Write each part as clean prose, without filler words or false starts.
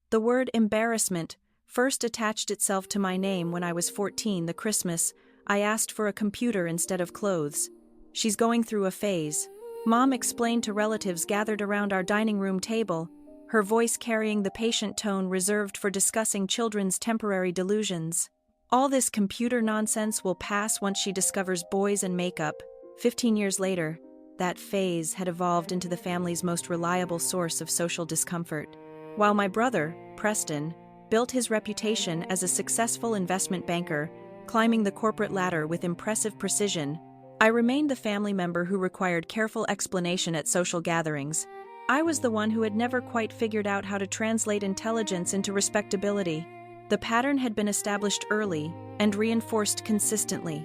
The word embarrassment first attached itself to my name when I was 14, the Christmas I asked for a computer instead of clothes. She's going through a phase, Mom explained to relatives gathered around our dining room table, her voice carrying the patient tone reserved for discussing children's temporary delusions. All this computer nonsense will pass once she discovers boys and makeup. 15 years later, that phase had evolved into the family's most reliable source of social discomfort. While my brother, Preston, built his reputation as a successful investment banker, climbing the corporate ladder with impressive precision, I remained the family member who required careful explanation at social gatherings. I was the one who had never quite figured out how to translate intelligence into respectability. The pattern had been established early and reinforced consistently.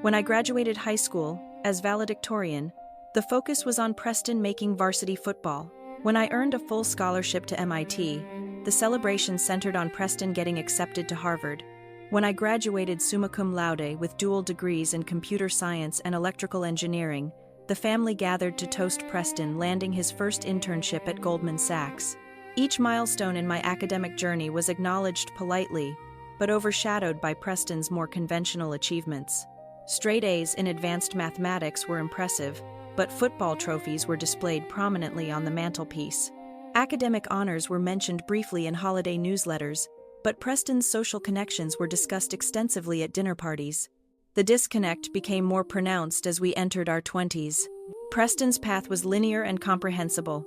When I graduated high school, as valedictorian, the focus was on Preston making varsity football. When I earned a full scholarship to MIT, the celebration centered on Preston getting accepted to Harvard. When I graduated summa cum laude with dual degrees in computer science and electrical engineering, the family gathered to toast Preston landing his first internship at Goldman Sachs. Each milestone in my academic journey was acknowledged politely, but overshadowed by Preston's more conventional achievements. Straight A's in advanced mathematics were impressive, but football trophies were displayed prominently on the mantelpiece. Academic honors were mentioned briefly in holiday newsletters, but Preston's social connections were discussed extensively at dinner parties. The disconnect became more pronounced as we entered our 20s. Preston's path was linear and comprehensible.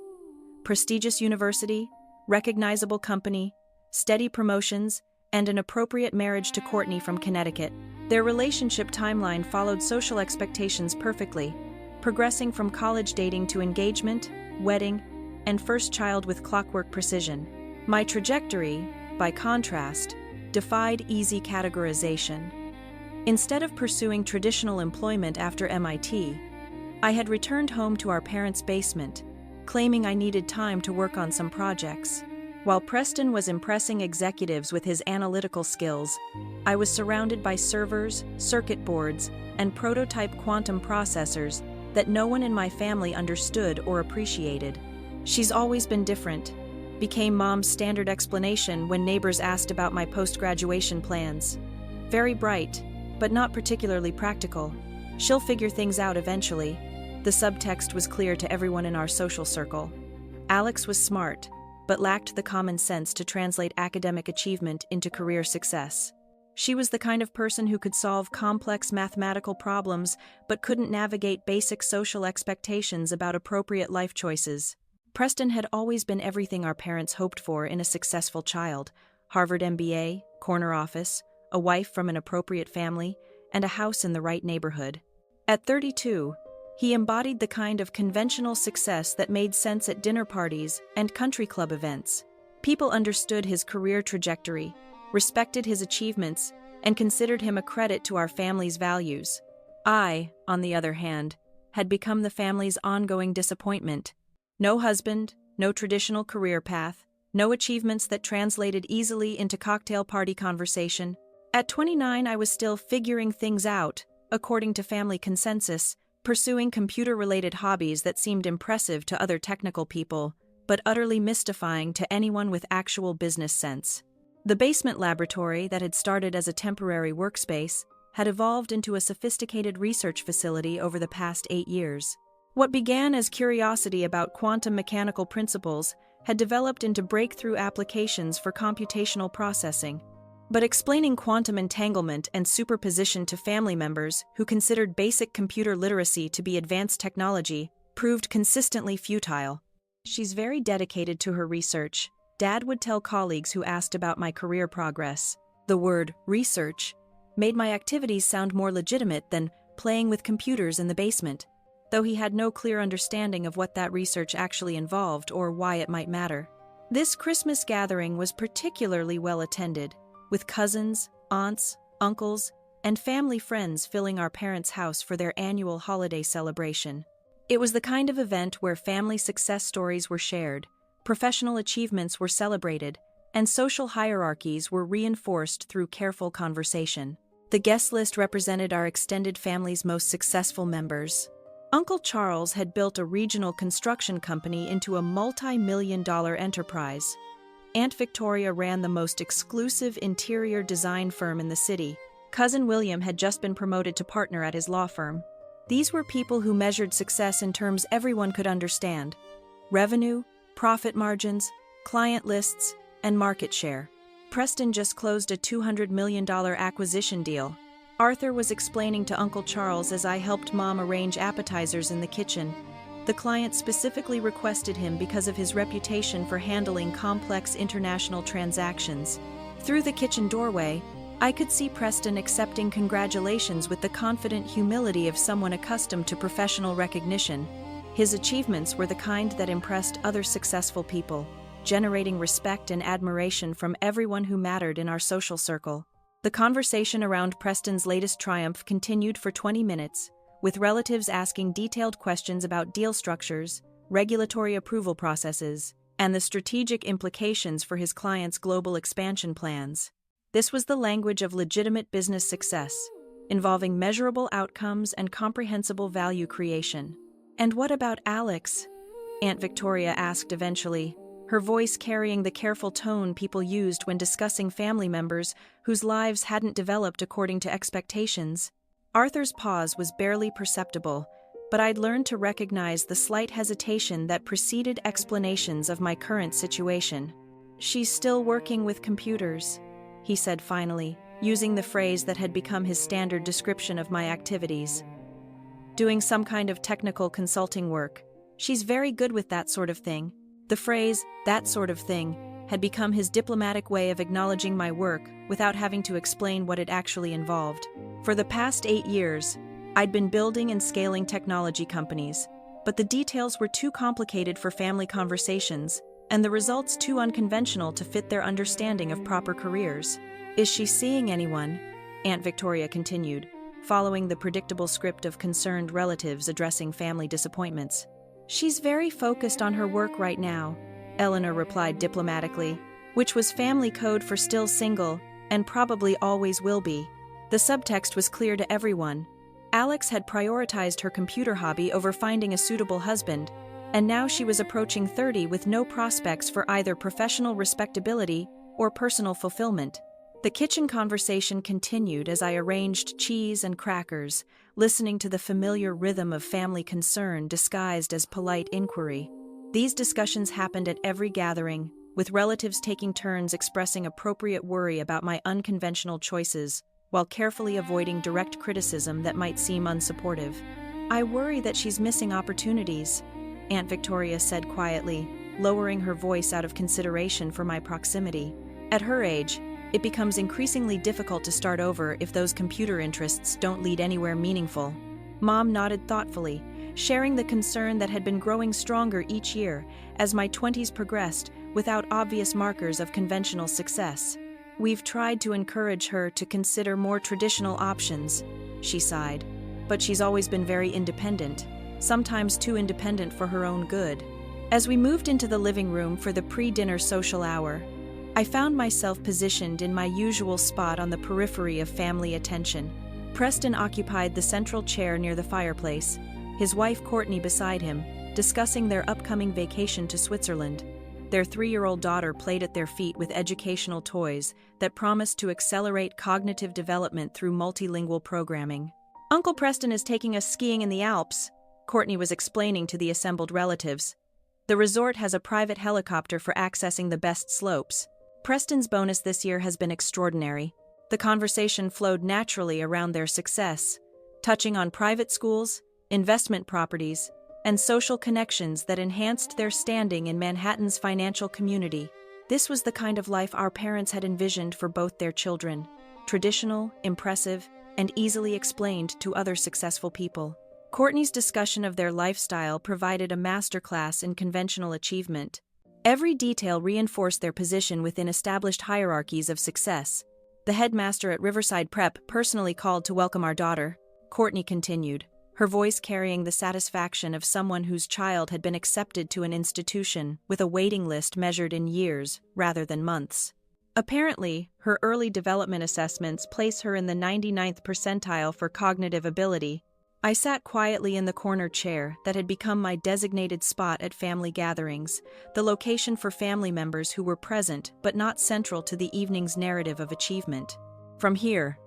Prestigious university, recognizable company, steady promotions, and an appropriate marriage to Courtney from Connecticut. Their relationship timeline followed social expectations perfectly, progressing from college dating to engagement, wedding, and first child with clockwork precision. My trajectory, by contrast, defied easy categorization. Instead of pursuing traditional employment after MIT, I had returned home to our parents' basement, claiming I needed time to work on some projects. While Preston was impressing executives with his analytical skills, I was surrounded by servers, circuit boards, and prototype quantum processors that no one in my family understood or appreciated. "She's always been different," became Mom's standard explanation when neighbors asked about my post-graduation plans. "Very bright, but not particularly practical. She'll figure things out eventually." The subtext was clear to everyone in our social circle. Alex was smart, but lacked the common sense to translate academic achievement into career success. She was the kind of person who could solve complex mathematical problems but couldn't navigate basic social expectations about appropriate life choices. Preston had always been everything our parents hoped for in a successful child: Harvard MBA, corner office, a wife from an appropriate family, and a house in the right neighborhood. At 32, he embodied the kind of conventional success that made sense at dinner parties and country club events. People understood his career trajectory, respected his achievements, and considered him a credit to our family's values. I, on the other hand, had become the family's ongoing disappointment. No husband, no traditional career path, no achievements that translated easily into cocktail party conversation. At 29, I was still figuring things out, according to family consensus, pursuing computer-related hobbies that seemed impressive to other technical people, but utterly mystifying to anyone with actual business sense. The basement laboratory that had started as a temporary workspace had evolved into a sophisticated research facility over the past 8 years. What began as curiosity about quantum mechanical principles had developed into breakthrough applications for computational processing. But explaining quantum entanglement and superposition to family members who considered basic computer literacy to be advanced technology proved consistently futile. "She's very dedicated to her research," Dad would tell colleagues who asked about my career progress. The word research made my activities sound more legitimate than playing with computers in the basement, though he had no clear understanding of what that research actually involved or why it might matter. This Christmas gathering was particularly well attended, with cousins, aunts, uncles, and family friends filling our parents' house for their annual holiday celebration. It was the kind of event where family success stories were shared, professional achievements were celebrated, and social hierarchies were reinforced through careful conversation. The guest list represented our extended family's most successful members. Uncle Charles had built a regional construction company into a multi-million-dollar enterprise. Aunt Victoria ran the most exclusive interior design firm in the city. Cousin William had just been promoted to partner at his law firm. These were people who measured success in terms everyone could understand: revenue, profit margins, client lists, and market share. Preston just closed a $200 million acquisition deal. Arthur was explaining to Uncle Charles as I helped Mom arrange appetizers in the kitchen. The client specifically requested him because of his reputation for handling complex international transactions. Through the kitchen doorway, I could see Preston accepting congratulations with the confident humility of someone accustomed to professional recognition. His achievements were the kind that impressed other successful people, generating respect and admiration from everyone who mattered in our social circle. The conversation around Preston's latest triumph continued for 20 minutes, with relatives asking detailed questions about deal structures, regulatory approval processes, and the strategic implications for his client's global expansion plans. This was the language of legitimate business success, involving measurable outcomes and comprehensible value creation. "And what about Alex?" Aunt Victoria asked eventually, her voice carrying the careful tone people used when discussing family members whose lives hadn't developed according to expectations. Arthur's pause was barely perceptible, but I'd learned to recognize the slight hesitation that preceded explanations of my current situation. "She's still working with computers," he said finally, using the phrase that had become his standard description of my activities. "Doing some kind of technical consulting work. She's very good with that sort of thing." The phrase, "that sort of thing," had become his diplomatic way of acknowledging my work without having to explain what it actually involved. For the past 8 years, I'd been building and scaling technology companies, but the details were too complicated for family conversations, and the results too unconventional to fit their understanding of proper careers. "Is she seeing anyone?" Aunt Victoria continued, following the predictable script of concerned relatives addressing family disappointments. "She's very focused on her work right now," Eleanor replied diplomatically, which was family code for still single, and probably always will be. The subtext was clear to everyone. Alex had prioritized her computer hobby over finding a suitable husband, and now she was approaching 30 with no prospects for either professional respectability or personal fulfillment. The kitchen conversation continued as I arranged cheese and crackers, listening to the familiar rhythm of family concern disguised as polite inquiry. These discussions happened at every gathering, with relatives taking turns expressing appropriate worry about my unconventional choices, while carefully avoiding direct criticism that might seem unsupportive. "I worry that she's missing opportunities," Aunt Victoria said quietly, lowering her voice out of consideration for my proximity. "At her age, it becomes increasingly difficult to start over if those computer interests don't lead anywhere meaningful." Mom nodded thoughtfully, sharing the concern that had been growing stronger each year as my 20s progressed without obvious markers of conventional success. "We've tried to encourage her to consider more traditional options," she sighed, "but she's always been very independent, sometimes too independent for her own good." As we moved into the living room for the pre-dinner social hour, I found myself positioned in my usual spot on the periphery of family attention. Preston occupied the central chair near the fireplace, his wife Courtney beside him, discussing their upcoming vacation to Switzerland. Their 3-year-old daughter played at their feet with educational toys that promised to accelerate cognitive development through multilingual programming. "Uncle Preston is taking us skiing in the Alps," Courtney was explaining to the assembled relatives. "The resort has a private helicopter for accessing the best slopes. Preston's bonus this year has been extraordinary." The conversation flowed naturally around their success, touching on private schools, investment properties, and social connections that enhanced their standing in Manhattan's financial community. This was the kind of life our parents had envisioned for both their children: traditional, impressive, and easily explained to other successful people. Courtney's discussion of their lifestyle provided a masterclass in conventional achievement. Every detail reinforced their position within established hierarchies of success. "The headmaster at Riverside Prep personally called to welcome our daughter," Courtney continued, her voice carrying the satisfaction of someone whose child had been accepted to an institution with a waiting list measured in years rather than months. Apparently, her early development assessments place her in the 99th percentile for cognitive ability, I sat quietly in the corner chair that had become my designated spot at family gatherings, the location for family members who were present but not central to the evening's narrative of achievement. From here,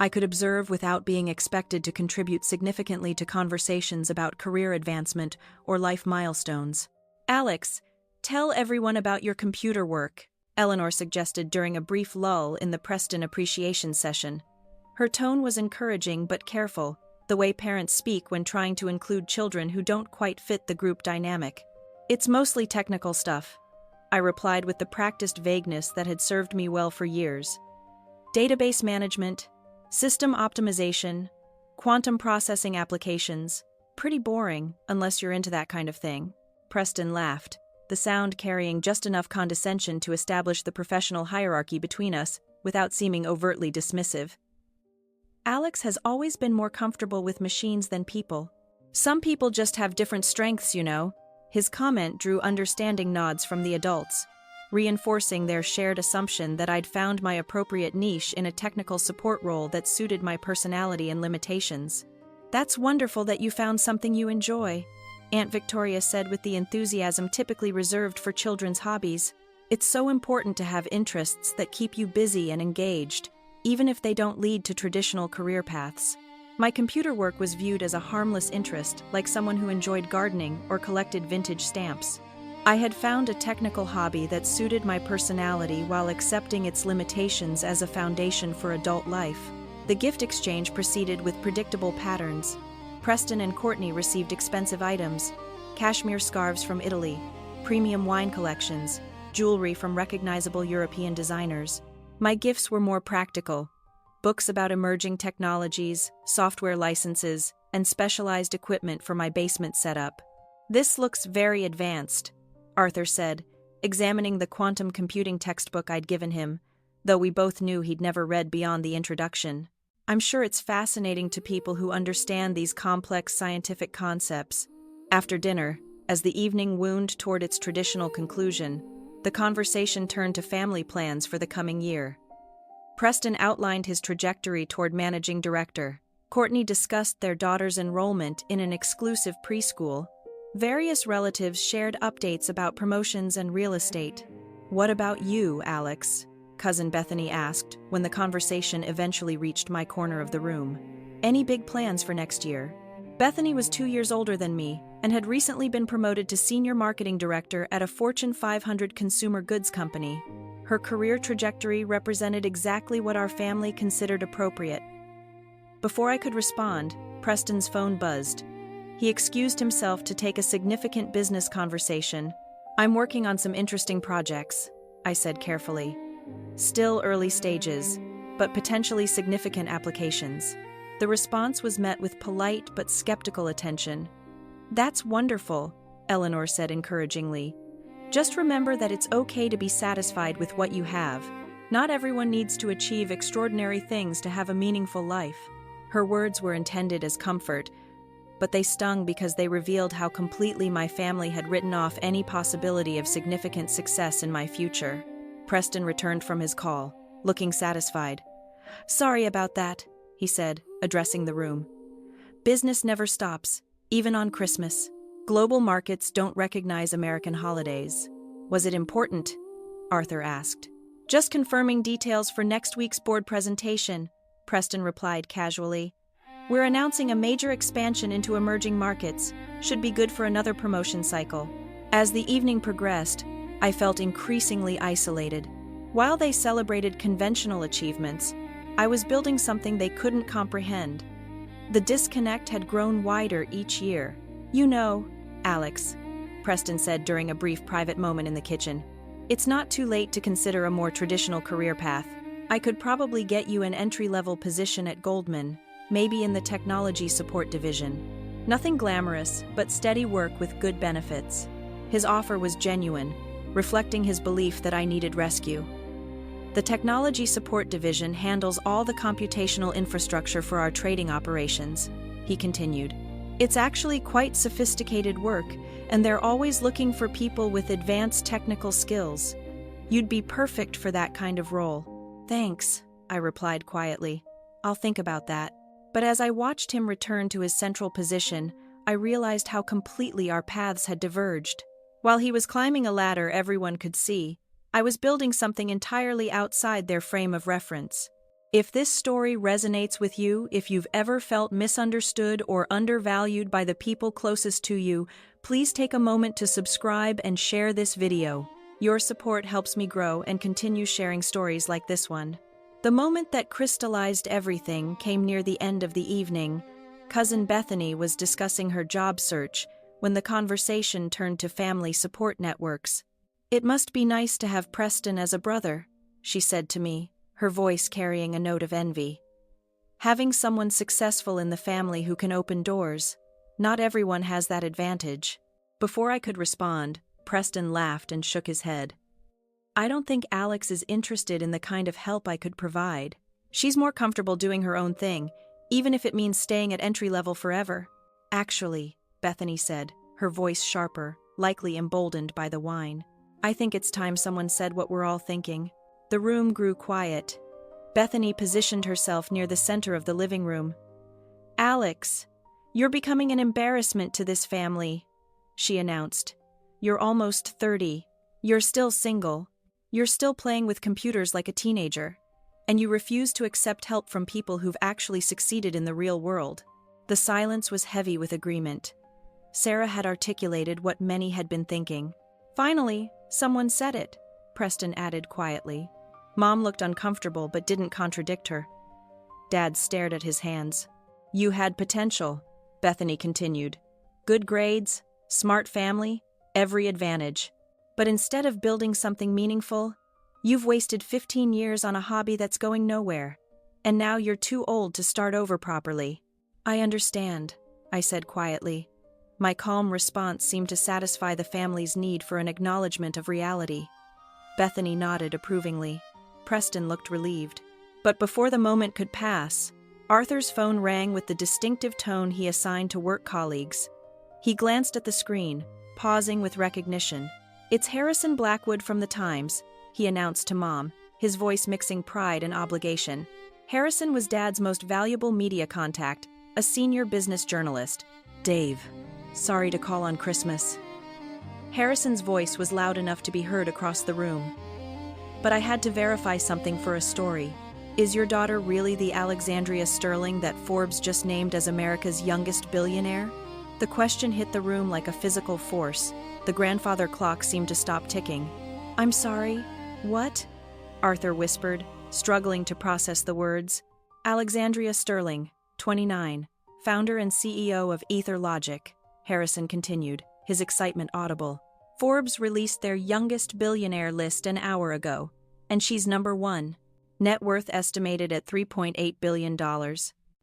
I could observe without being expected to contribute significantly to conversations about career advancement or life milestones. "Alex, tell everyone about your computer work," Eleanor suggested during a brief lull in the Preston appreciation session. Her tone was encouraging but careful, the way parents speak when trying to include children who don't quite fit the group dynamic. "It's mostly technical stuff," I replied with the practiced vagueness that had served me well for years. "Database management, system optimization, quantum processing applications. Pretty boring, unless you're into that kind of thing." Preston laughed, the sound carrying just enough condescension to establish the professional hierarchy between us without seeming overtly dismissive. "Alex has always been more comfortable with machines than people. Some people just have different strengths, you know." His comment drew understanding nods from the adults, reinforcing their shared assumption that I'd found my appropriate niche in a technical support role that suited my personality and limitations. "That's wonderful that you found something you enjoy," Aunt Victoria said with the enthusiasm typically reserved for children's hobbies. "It's so important to have interests that keep you busy and engaged, even if they don't lead to traditional career paths." My computer work was viewed as a harmless interest, like someone who enjoyed gardening or collected vintage stamps. I had found a technical hobby that suited my personality while accepting its limitations as a foundation for adult life. The gift exchange proceeded with predictable patterns. Preston and Courtney received expensive items: cashmere scarves from Italy, premium wine collections, jewelry from recognizable European designers. My gifts were more practical: books about emerging technologies, software licenses, and specialized equipment for my basement setup. "This looks very advanced," Arthur said, examining the quantum computing textbook I'd given him, though we both knew he'd never read beyond the introduction. "I'm sure it's fascinating to people who understand these complex scientific concepts." After dinner, as the evening wound toward its traditional conclusion, the conversation turned to family plans for the coming year. Preston outlined his trajectory toward managing director. Courtney discussed their daughter's enrollment in an exclusive preschool. Various relatives shared updates about promotions and real estate. "What about you, Alex?" Cousin Bethany asked when the conversation eventually reached my corner of the room. "Any big plans for next year?" Bethany was 2 years older than me and had recently been promoted to senior marketing director at a Fortune 500 consumer goods company. Her career trajectory represented exactly what our family considered appropriate. Before I could respond, Preston's phone buzzed. He excused himself to take a significant business conversation. "I'm working on some interesting projects," I said carefully. "Still early stages, but potentially significant applications." The response was met with polite but skeptical attention. "That's wonderful," Eleanor said encouragingly. "Just remember that it's okay to be satisfied with what you have. Not everyone needs to achieve extraordinary things to have a meaningful life." Her words were intended as comfort, but they stung because they revealed how completely my family had written off any possibility of significant success in my future. Preston returned from his call, looking satisfied. "Sorry about that," he said, addressing the room. "Business never stops, even on Christmas. Global markets don't recognize American holidays." "Was it important?" Arthur asked. "Just confirming details for next week's board presentation," Preston replied casually. "We're announcing a major expansion into emerging markets. Should be good for another promotion cycle." As the evening progressed, I felt increasingly isolated. While they celebrated conventional achievements, I was building something they couldn't comprehend. The disconnect had grown wider each year. "You know, Alex," Preston said during a brief private moment in the kitchen, "it's not too late to consider a more traditional career path. I could probably get you an entry-level position at Goldman, maybe in the technology support division. Nothing glamorous, but steady work with good benefits." His offer was genuine, reflecting his belief that I needed rescue. "The technology support division handles all the computational infrastructure for our trading operations," he continued. "It's actually quite sophisticated work, and they're always looking for people with advanced technical skills. You'd be perfect for that kind of role." "Thanks," I replied quietly. "I'll think about that." But as I watched him return to his central position, I realized how completely our paths had diverged. While he was climbing a ladder everyone could see, I was building something entirely outside their frame of reference. If this story resonates with you, if you've ever felt misunderstood or undervalued by the people closest to you, please take a moment to subscribe and share this video. Your support helps me grow and continue sharing stories like this one. The moment that crystallized everything came near the end of the evening. Cousin Bethany was discussing her job search when the conversation turned to family support networks. "It must be nice to have Preston as a brother," she said to me, her voice carrying a note of envy. "Having someone successful in the family who can open doors. Not everyone has that advantage." Before I could respond, Preston laughed and shook his head. "I don't think Alex is interested in the kind of help I could provide. She's more comfortable doing her own thing, even if it means staying at entry level forever." "Actually," Bethany said, her voice sharper, likely emboldened by the wine, "I think it's time someone said what we're all thinking." The room grew quiet. Bethany positioned herself near the center of the living room. "Alex, you're becoming an embarrassment to this family," she announced. "You're almost 30. You're still single. You're still playing with computers like a teenager. And you refuse to accept help from people who've actually succeeded in the real world." The silence was heavy with agreement. Sarah had articulated what many had been thinking. "Finally, someone said it," Preston added quietly. Mom looked uncomfortable but didn't contradict her. Dad stared at his hands. "You had potential," Bethany continued. "Good grades, smart family, every advantage. But instead of building something meaningful, you've wasted 15 years on a hobby that's going nowhere. And now you're too old to start over properly." "I understand," I said quietly. My calm response seemed to satisfy the family's need for an acknowledgement of reality. Bethany nodded approvingly. Preston looked relieved. But before the moment could pass, Arthur's phone rang with the distinctive tone he assigned to work colleagues. He glanced at the screen, pausing with recognition. "It's Harrison Blackwood from the Times," he announced to Mom, his voice mixing pride and obligation. Harrison was Dad's most valuable media contact, a senior business journalist. "Dave, sorry to call on Christmas." Harrison's voice was loud enough to be heard across the room. "But I had to verify something for a story. Is your daughter really the Alexandria Sterling that Forbes just named as America's youngest billionaire?" The question hit the room like a physical force. The grandfather clock seemed to stop ticking. "I'm sorry, what?" Arthur whispered, struggling to process the words. "Alexandria Sterling, 29, founder and CEO of Ether Logic," Harrison continued, his excitement audible. "Forbes released their youngest billionaire list an hour ago, and she's number 1. Net worth estimated at $3.8 billion.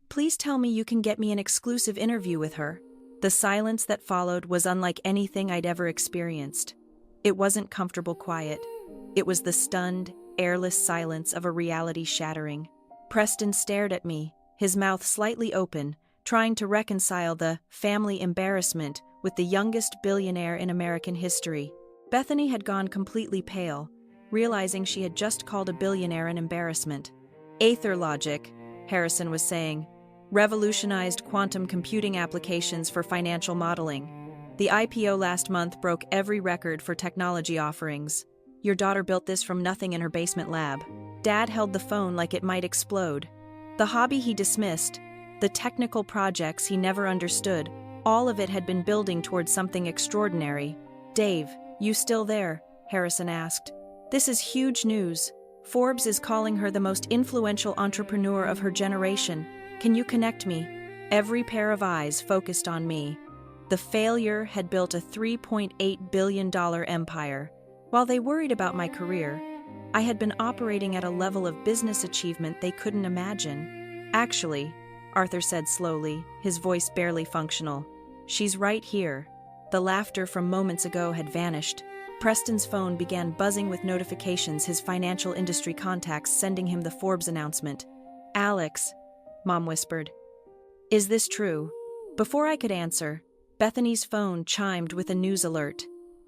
Please tell me you can get me an exclusive interview with her." The silence that followed was unlike anything I'd ever experienced. It wasn't comfortable quiet. It was the stunned, airless silence of a reality shattering. Preston stared at me, his mouth slightly open, trying to reconcile the family embarrassment with the youngest billionaire in American history. Bethany had gone completely pale, realizing she had just called a billionaire an embarrassment. "Ether Logic," Harrison was saying, "revolutionized quantum computing applications for financial modeling. The IPO last month broke every record for technology offerings. Your daughter built this from nothing in her basement lab." Dad held the phone like it might explode. The hobby he dismissed, the technical projects he never understood, all of it had been building towards something extraordinary. "Dave, you still there?" Harrison asked. "This is huge news. Forbes is calling her the most influential entrepreneur of her generation. Can you connect me?" Every pair of eyes focused on me. The failure had built a $3.8 billion empire. While they worried about my career, I had been operating at a level of business achievement they couldn't imagine. "Actually," Arthur said slowly, his voice barely functional, "she's right here." The laughter from moments ago had vanished. Preston's phone began buzzing with notifications, his financial industry contacts sending him the Forbes announcement. "Alex," Mom whispered. "Is this true?" Before I could answer, Bethany's phone chimed with a news alert.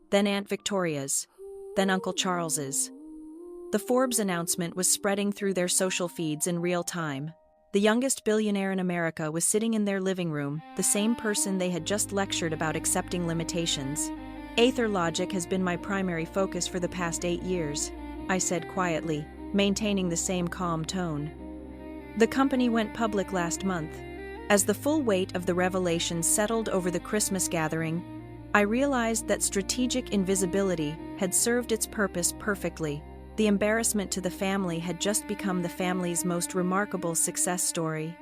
Then Aunt Victoria's. Then Uncle Charles's. The Forbes announcement was spreading through their social feeds in real time. The youngest billionaire in America was sitting in their living room, the same person they had just lectured about accepting limitations. Aether logic has been my primary focus for the past 8 years, I said quietly, maintaining the same calm tone. The company went public last month. As the full weight of the revelations settled over the Christmas gathering, I realized that strategic invisibility had served its purpose perfectly. The embarrassment to the family had just become the family's most remarkable success story.